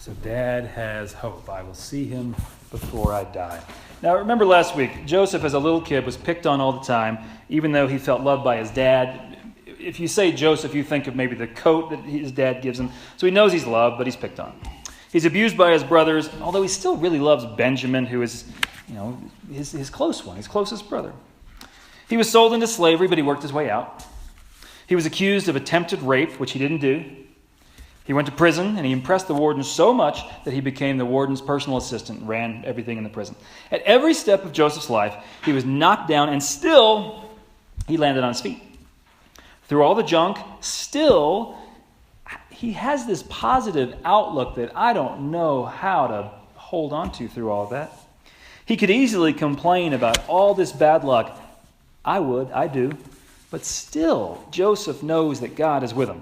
So Dad has hope. I will see him before I die. Now, remember last week, Joseph as a little kid was picked on all the time, even though he felt loved by his dad. If you say Joseph, you think of maybe the coat that his dad gives him. So he knows he's loved, but he's picked on. He's abused by his brothers, although he still really loves Benjamin, who is, his close one, his closest brother. He was sold into slavery, but he worked his way out. He was accused of attempted rape, which he didn't do. He went to prison, and he impressed the warden so much that he became the warden's personal assistant and ran everything in the prison. At every step of Joseph's life, he was knocked down, and still he landed on his feet. Through all the junk, still he has this positive outlook that I don't know how to hold on to through all of that. He could easily complain about all this bad luck. I do. But still, Joseph knows that God is with him.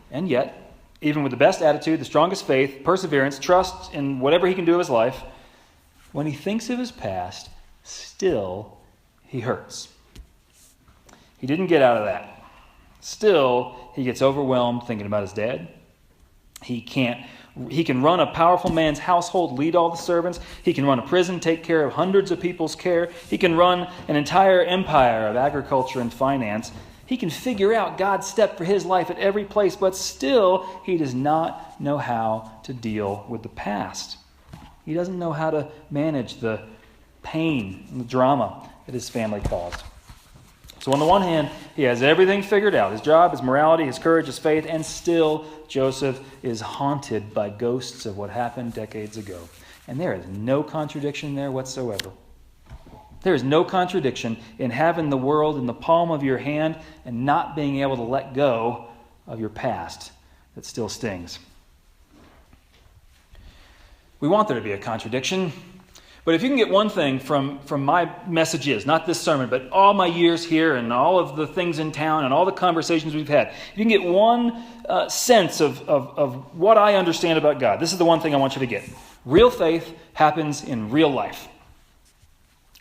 And yet, even with the best attitude, the strongest faith, perseverance, trust in whatever he can do of his life, when he thinks of his past, still he hurts. He didn't get out of that. Still, he gets overwhelmed thinking about his dad. He can run a powerful man's household, lead all the servants. He can run a prison, take care of hundreds of people's care. He can run an entire empire of agriculture and finance. He can figure out God's step for his life at every place, but still he does not know how to deal with the past. He doesn't know how to manage the pain and the drama that his family caused. So on the one hand, he has everything figured out, his job, his morality, his courage, his faith, and still Joseph is haunted by ghosts of what happened decades ago. And there is no contradiction there whatsoever. There is no contradiction in having the world in the palm of your hand and not being able to let go of your past that still stings. We want there to be a contradiction. But if you can get one thing from my messages, not this sermon, but all my years here and all of the things in town and all the conversations we've had, if you can get one sense of what I understand about God, this is the one thing I want you to get. Real faith happens in real life.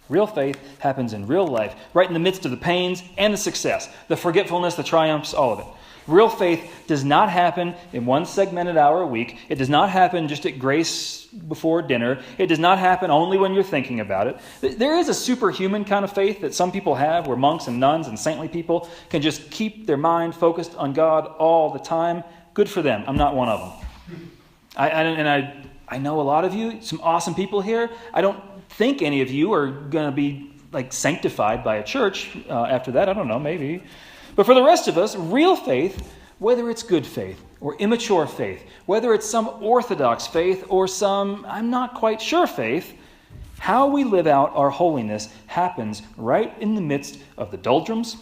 Real faith happens in real life, right in the midst of the pains and the success, the forgetfulness, the triumphs, all of it. Real faith does not happen in one segmented hour a week. It does not happen just at grace before dinner. It does not happen only when you're thinking about it. There is a superhuman kind of faith that some people have, where monks and nuns and saintly people can just keep their mind focused on God all the time. Good for them. I'm not one of them. I know a lot of you, some awesome people here. I don't think any of you are going to be sanctified by a church after that. I don't know, maybe. But for the rest of us, real faith, whether it's good faith or immature faith, whether it's some orthodox faith or some I'm not quite sure faith, how we live out our holiness happens right in the midst of the doldrums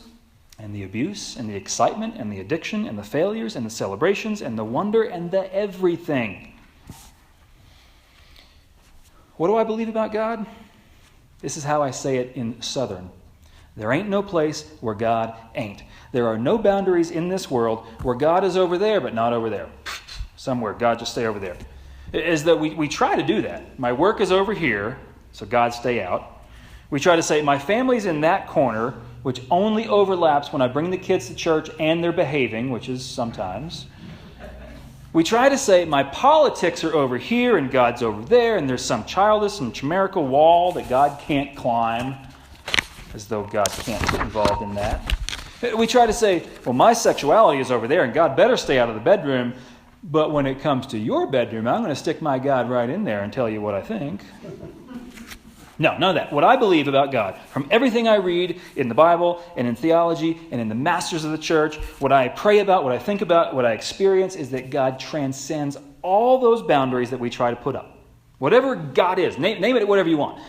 and the abuse and the excitement and the addiction and the failures and the celebrations and the wonder and the everything. What do I believe about God? This is how I say it in Southern. There ain't no place where God ain't. There are no boundaries in this world where God is over there, but not over there. Somewhere, God just stay over there. Is that we try to do that. My work is over here, so God stay out. We try to say, my family's in that corner, which only overlaps when I bring the kids to church and they're behaving, which is sometimes. We try to say, my politics are over here and God's over there, and there's some childish and chimerical wall that God can't climb, as though God can't get involved in that. We try to say, well, my sexuality is over there and God better stay out of the bedroom, but when it comes to your bedroom, I'm going to stick my God right in there and tell you what I think. No, none of that. What I believe about God, from everything I read in the Bible and in theology and in the masters of the church, what I pray about, what I think about, what I experience, is that God transcends all those boundaries that we try to put up. Whatever God is, name it whatever you want.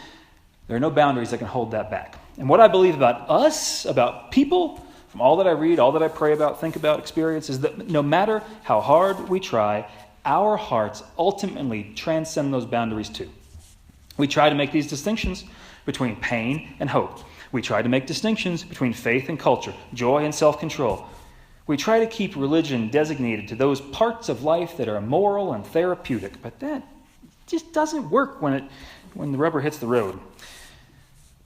There are no boundaries that can hold that back. And what I believe about us, about people, from all that I read, all that I pray about, think about, experience, is that no matter how hard we try, our hearts ultimately transcend those boundaries too. We try to make these distinctions between pain and hope. We try to make distinctions between faith and culture, joy and self-control. We try to keep religion designated to those parts of life that are moral and therapeutic, but that just doesn't work when the rubber hits the road.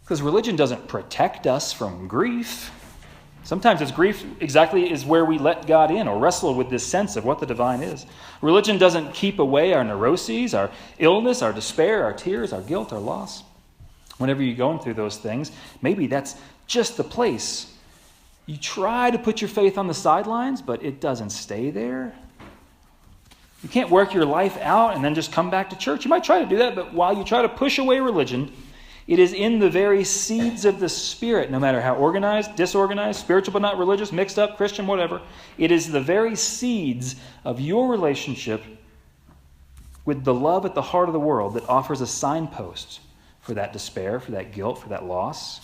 Because religion doesn't protect us from grief. Sometimes it's grief exactly is where we let God in or wrestle with this sense of what the divine is. Religion doesn't keep away our neuroses, our illness, our despair, our tears, our guilt, our loss. Whenever you're going through those things, maybe that's just the place. You try to put your faith on the sidelines, but it doesn't stay there. You can't work your life out and then just come back to church. You might try to do that, but while you try to push away religion, it is in the very seeds of the Spirit, no matter how organized, disorganized, spiritual but not religious, mixed up, Christian, whatever. It is the very seeds of your relationship with the love at the heart of the world that offers a signpost for that despair, for that guilt, for that loss.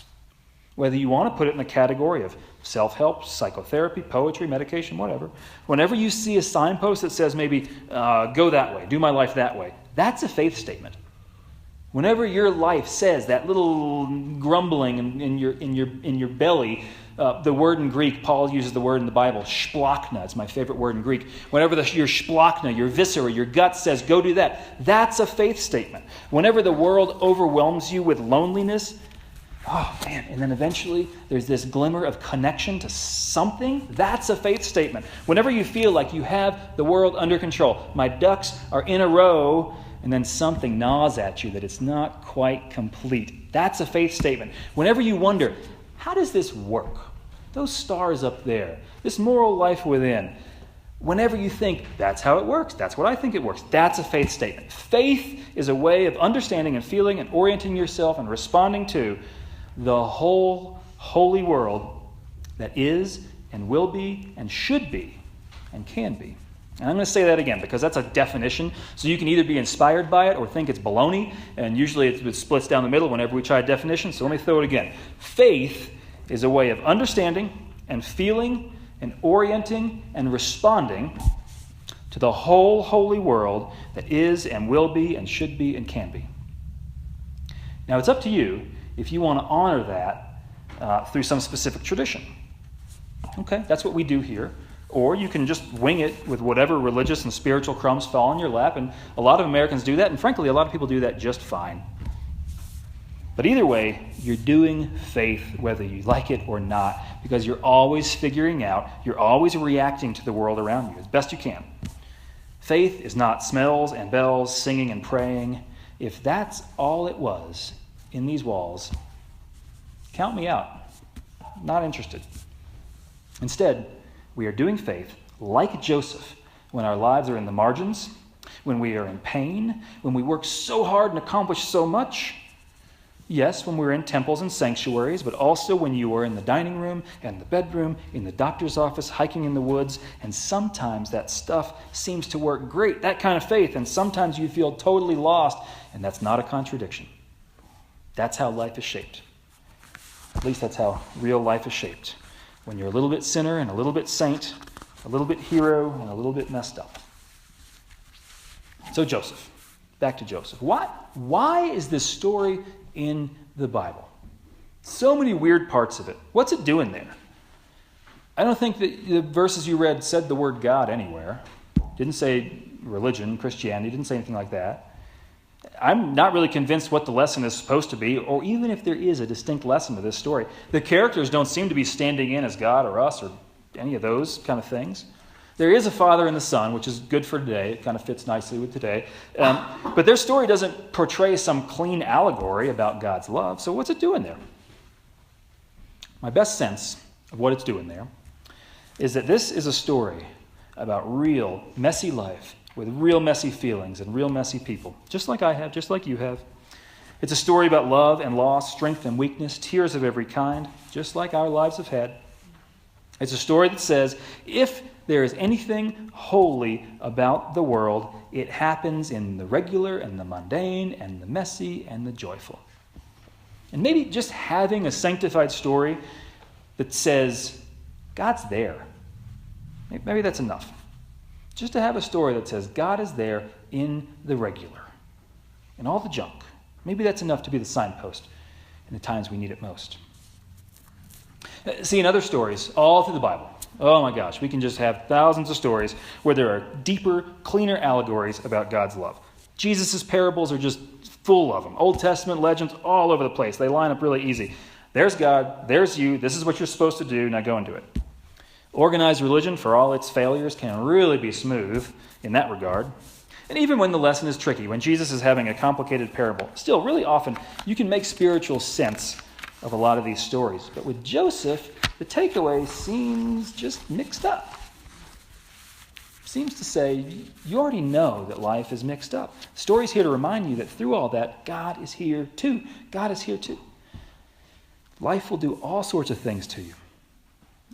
Whether you want to put it in the category of self-help, psychotherapy, poetry, medication, whatever. Whenever you see a signpost that says maybe, go that way, do my life that way, that's a faith statement. Whenever your life says that little grumbling in your belly, the word in Greek, Paul uses the word in the Bible, splachna. It's my favorite word in Greek. Whenever your splachna, your viscera, your gut says, go do that, that's a faith statement. Whenever the world overwhelms you with loneliness, oh man, and then eventually there's this glimmer of connection to something, that's a faith statement. Whenever you feel like you have the world under control, my ducks are in a row, and then something gnaws at you that it's not quite complete, that's a faith statement. Whenever you wonder, how does this work? Those stars up there, this moral life within. Whenever you think, that's how it works, that's what I think it works, that's a faith statement. Faith is a way of understanding and feeling and orienting yourself and responding to the whole holy world that is and will be and should be and can be. And I'm going to say that again because that's a definition. So you can either be inspired by it or think it's baloney. And usually it splits down the middle whenever we try a definition. So let me throw it again. Faith is a way of understanding and feeling and orienting and responding to the whole holy world that is and will be and should be and can be. Now it's up to you if you want to honor that through some specific tradition. Okay, that's what we do here. Or you can just wing it with whatever religious and spiritual crumbs fall in your lap. And a lot of Americans do that. And frankly, a lot of people do that just fine. But either way, you're doing faith whether you like it or not. Because you're always figuring out, you're always reacting to the world around you as best you can. Faith is not smells and bells, singing and praying. If that's all it was in these walls, count me out. Not interested. Instead, we are doing faith like Joseph when our lives are in the margins, when we are in pain, when we work so hard and accomplish so much. Yes, when we're in temples and sanctuaries, but also when you are in the dining room and the bedroom, in the doctor's office, hiking in the woods, and sometimes that stuff seems to work great, that kind of faith, and sometimes you feel totally lost, and that's not a contradiction. That's how life is shaped. At least that's how real life is shaped. When you're a little bit sinner and a little bit saint, a little bit hero and a little bit messed up. So Joseph, back to Joseph. Why is this story in the Bible? So many weird parts of it. What's it doing there? I don't think that the verses you read said the word God anywhere. Didn't say religion, Christianity, didn't say anything like that. I'm not really convinced what the lesson is supposed to be, or even if there is a distinct lesson to this story. The characters don't seem to be standing in as God or us or any of those kind of things. There is a Father and the Son, which is good for today. It kind of fits nicely with today. But their story doesn't portray some clean allegory about God's love. So what's it doing there? My best sense of what it's doing there is that this is a story about real, messy life with real messy feelings and real messy people, just like I have, just like you have. It's a story about love and loss, strength and weakness, tears of every kind, just like our lives have had. It's a story that says, if there is anything holy about the world, it happens in the regular and the mundane and the messy and the joyful. And maybe just having a sanctified story that says, God's there, maybe that's enough. Just to have a story that says God is there in the regular, in all the junk. Maybe that's enough to be the signpost in the times we need it most. See, in other stories, all through the Bible, oh my gosh, we can just have thousands of stories where there are deeper, cleaner allegories about God's love. Jesus' parables are just full of them. Old Testament legends all over the place. They line up really easy. There's God, there's you, this is what you're supposed to do, now go and do it. Organized religion, for all its failures, can really be smooth in that regard. And even when the lesson is tricky, when Jesus is having a complicated parable, still, really often, you can make spiritual sense of a lot of these stories. But with Joseph, the takeaway seems just mixed up. Seems to say, you already know that life is mixed up. The story's here to remind you that through all that, God is here too. God is here too. Life will do all sorts of things to you.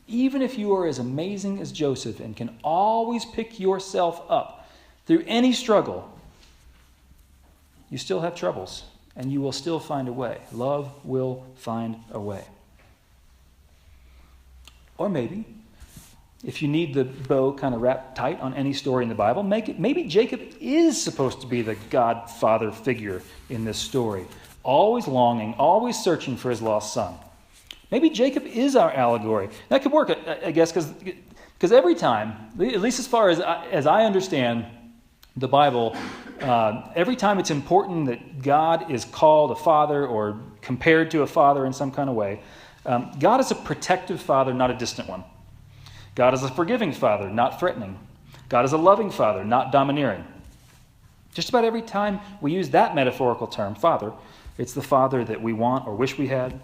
Even if you are as amazing as Joseph and can always pick yourself up through any struggle, you still have troubles, and you will still find a way. Love will find a way. Or maybe, if you need the bow kind of wrapped tight on any story in the Bible, maybe Jacob is supposed to be the godfather figure in this story, always longing, always searching for his lost son. Maybe Jacob is our allegory. That could work, I guess, because every time, at least as far as I understand the Bible, every time it's important that God is called a father or compared to a father in some kind of way, God is a protective father, not a distant one. God is a forgiving father, not threatening. God is a loving father, not domineering. Just about every time we use that metaphorical term, father, it's the father that we want or wish we had, the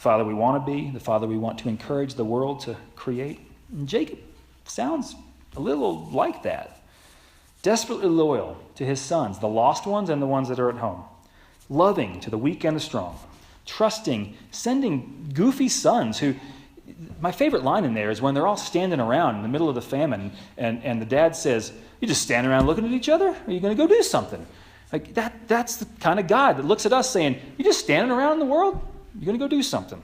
father we want to be, the father we want to encourage the world to create. And Jacob sounds a little like that. Desperately loyal to his sons, the lost ones and the ones that are at home. Loving to the weak and the strong. Trusting, sending goofy sons who... My favorite line in there is when they're all standing around in the middle of the famine and the dad says, "You just standing around looking at each other? Or are you going to go do something?" Like that's the kind of God that looks at us saying, "You just standing around in the world? You're going to go do something."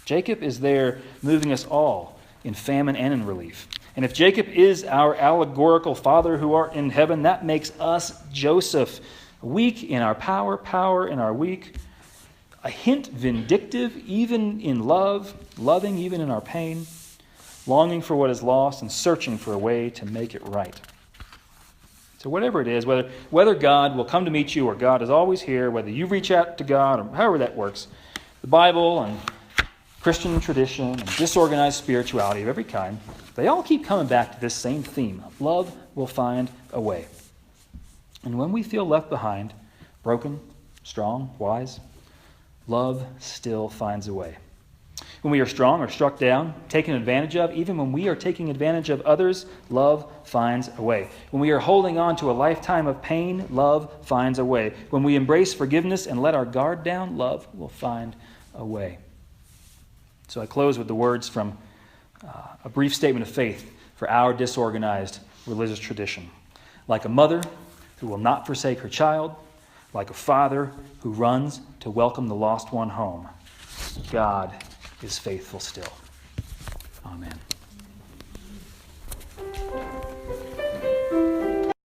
Jacob is there moving us all in famine and in relief. And if Jacob is our allegorical father who art in heaven, that makes us Joseph, weak in our power in our weak, a hint vindictive even in love, loving even in our pain, longing for what is lost and searching for a way to make it right. So whatever it is, whether God will come to meet you or God is always here, whether you reach out to God or however that works, the Bible and Christian tradition and disorganized spirituality of every kind, they all keep coming back to this same theme. Love will find a way. And when we feel left behind, broken, strong, wise, love still finds a way. When we are strong or struck down, taken advantage of, even when we are taking advantage of others, love finds a way. When we are holding on to a lifetime of pain, love finds a way. When we embrace forgiveness and let our guard down, love will find a way. So I close with the words from a brief statement of faith for our disorganized religious tradition. Like a mother who will not forsake her child, like a father who runs to welcome the lost one home, God is faithful still. Amen.